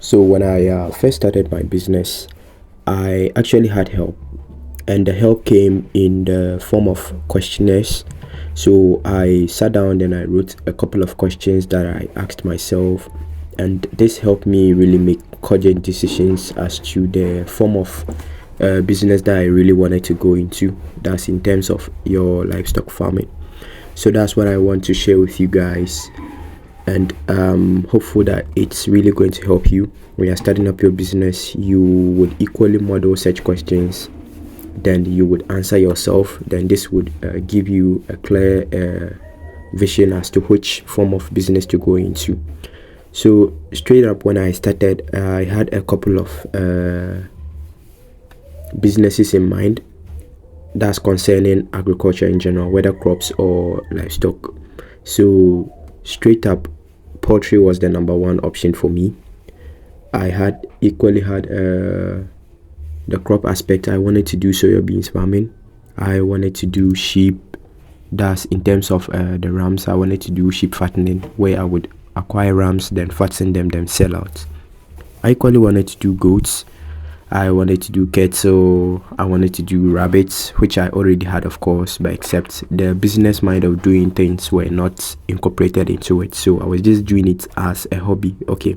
So when I first started my business, I actually had help, and the help came in the form of questionnaires. So I sat down and I wrote a couple of questions that I asked myself, and this helped me really make cogent decisions as to the form of business that I really wanted to go into. That's in terms of your livestock farming. So that's what I want to share with you guys, and hopeful that it's really going to help you when you're starting up your business. You would equally model such questions, then you would answer yourself. Then this would give you a clear vision as to which form of business to go into. So straight up, when I started, I had a couple of businesses in mind that's concerning agriculture in general, whether crops or livestock. So straight up, poultry was the number one option for me. I had equally had the crop aspect. I wanted to do soya beans farming. I wanted to do sheep. That's in terms of the rams. I wanted to do sheep fattening, where I would acquire rams, then fatten them, then sell out. I equally wanted to do goats. I wanted to do cattle. I wanted to do rabbits, which I already had, of course, but except the business mind of doing things were not incorporated into it. So I was just doing it as a hobby. Okay.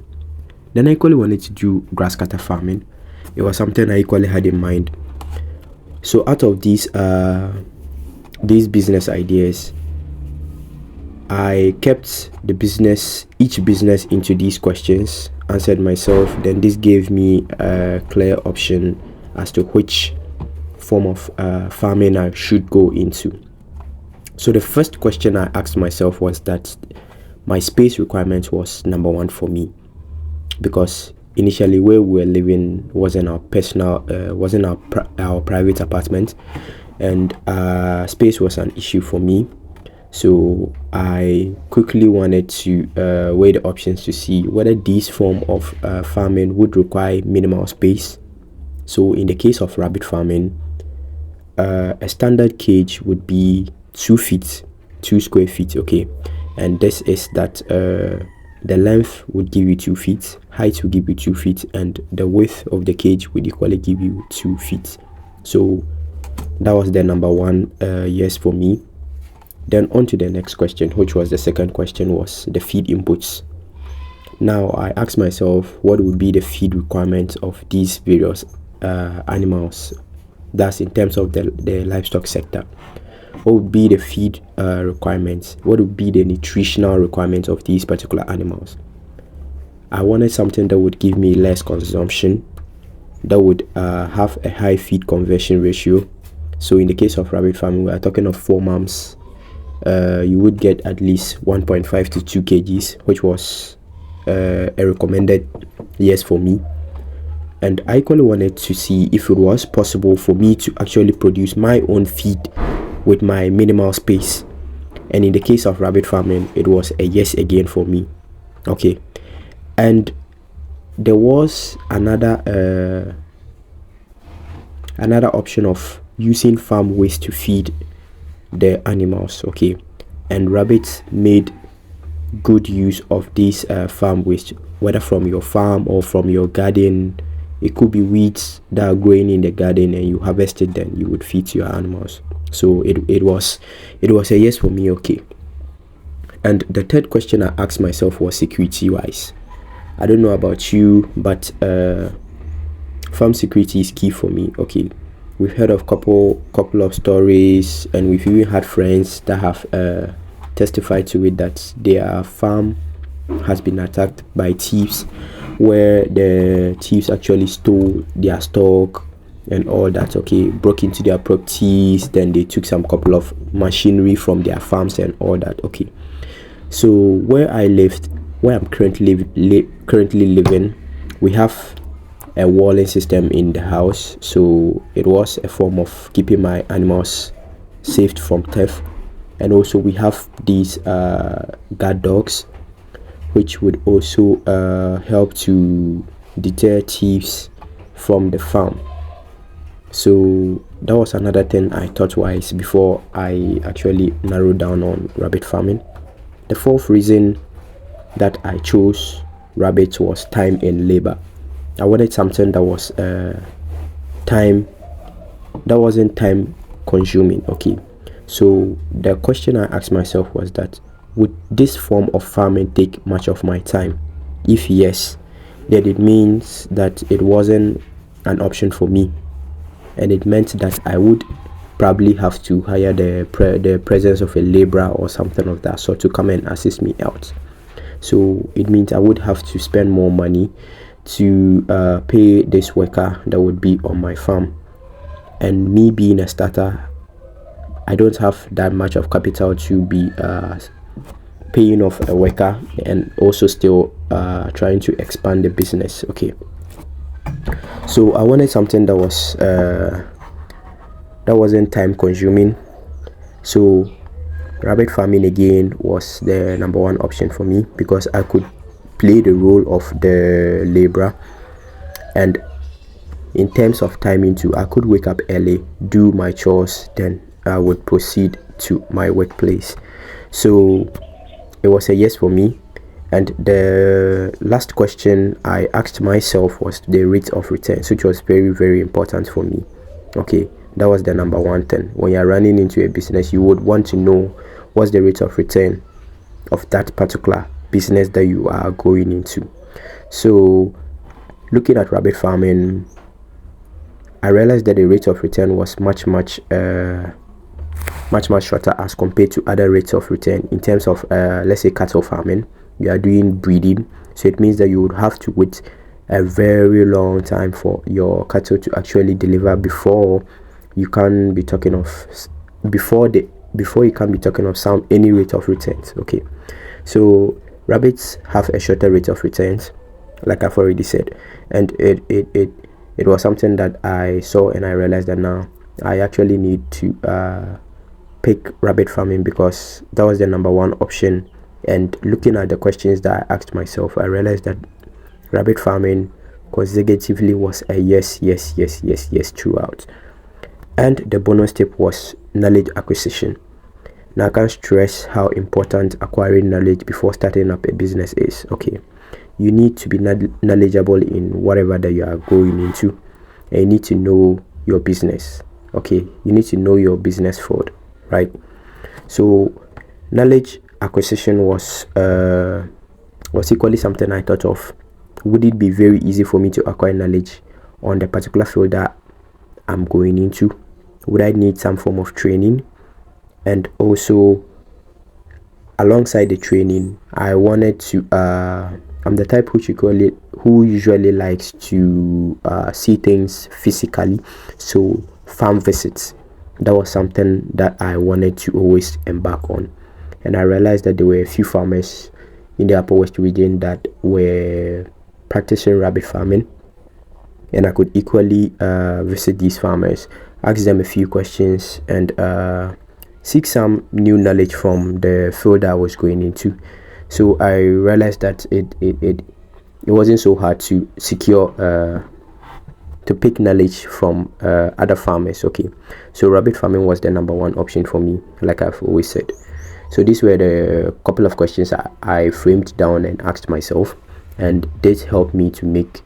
Then I equally wanted to do grass cutter farming. It was something I equally had in mind. So out of these business ideas, I kept each business into these questions, answered myself. Then this gave me a clear option as to which form of farming I should go into. So the first question I asked myself was that my space requirement was number one for me, because initially where we were living wasn't our our private apartment, and space was an issue for me. So I quickly wanted to weigh the options to see whether this form of farming would require minimal space. So in the case of rabbit farming, a standard cage would be 2 feet, 2 square feet, okay? And this is that the length would give you 2 feet, height will give you 2 feet, and the width of the cage would equally give you 2 feet. So that was the number one yes for me. Then on to the next question, which was the second question, was the feed inputs. Now I asked myself what would be the feed requirements of these various animals. That's in terms of the livestock sector. What would be the feed requirements? What would be the nutritional requirements of these particular animals? I wanted something that would give me less consumption, that would have a high feed conversion ratio. So in the case of rabbit farming, we are talking of 4 mams. You would get at least 1.5 to 2 kgs, which was a recommended yes for me. And I equally wanted to see if it was possible for me to actually produce my own feed with my minimal space. And in the case of rabbit farming, it was a yes again for me. Okay. And there was another option of using farm waste to feed the animals. Okay. And rabbits made good use of this farm waste, whether from your farm or from your garden. It could be weeds that are growing in the garden, and you harvest it, then you would feed to your animals. So it was a yes for me. Okay. And the third question I asked myself was security wise. I don't know about you, but farm security is key for me. Okay. We've heard of couple of stories, and we've even had friends that have testified to it, that their farm has been attacked by thieves, where the thieves actually stole their stock and all that. Okay, broke into their properties, then they took some couple of machinery from their farms and all that. Okay, so where I'm currently living, we have a walling system in the house, so it was a form of keeping my animals safe from theft. And also we have these guard dogs, which would also help to deter thieves from the farm. So that was another thing I thought twice before I actually narrowed down on rabbit farming. The fourth reason that I chose rabbit was time and labor. I wanted something that was time that wasn't time consuming. Okay, so the question I asked myself was that, would this form of farming take much of my time? If yes, then it means that it wasn't an option for me, and it meant that I would probably have to hire the presence of a laborer or something of that sort to come and assist me out. So it means I would have to spend more money to pay this worker that would be on my farm. And me being a starter, I don't have that much of capital to be paying off a worker and also still trying to expand the business. Okay, so I wanted something that wasn't time consuming. So rabbit farming again was the number one option for me, because I could play the role of the laborer, and in terms of timing too, I could wake up early, do my chores, then I would proceed to my workplace. So it was a yes for me. And the last question I asked myself was the rate of return, which was very, very important for me. Okay, that was the number one thing. When you're running into a business, you would want to know what's the rate of return of that particular business that you are going into. So looking at rabbit farming, I realized that the rate of return was much shorter as compared to other rates of return. In terms of let's say cattle farming, you are doing breeding, so it means that you would have to wait a very long time for your cattle to actually deliver before you can be talking of any rate of returns. Okay, so rabbits have a shorter rate of returns, like I've already said, and it was something that I saw, and I realized that now I actually need to pick rabbit farming, because that was the number one option. And looking at the questions that I asked myself, I realized that rabbit farming consecutively was a yes throughout. And the bonus tip was knowledge acquisition. Now I can't stress how important acquiring knowledge before starting up a business is. Okay, you need to be knowledgeable in whatever that you are going into, and you need to know your business. Okay, you need to know your business forward, right? So knowledge acquisition was equally something I thought of. Would it be very easy for me to acquire knowledge on the particular field that I'm going into? Would I need some form of training? And also, alongside the training, I wanted to I'm the type who usually likes to see things physically. So farm visits, that was something that I wanted to always embark on. And I realized that there were a few farmers in the Upper West region that were practicing rabbit farming, and I could equally visit these farmers, ask them a few questions, and seek some new knowledge from the field I was going into. So I realized that it wasn't so hard to secure to pick knowledge from other farmers. Okay, so rabbit farming was the number one option for me, like I've always said. So these were the couple of questions I framed down and asked myself, and this helped me to make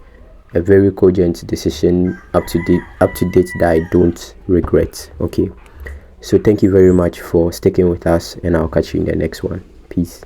a very cogent decision, up to date that I don't regret. Okay, so thank you very much for sticking with us, and I'll catch you in the next one. Peace.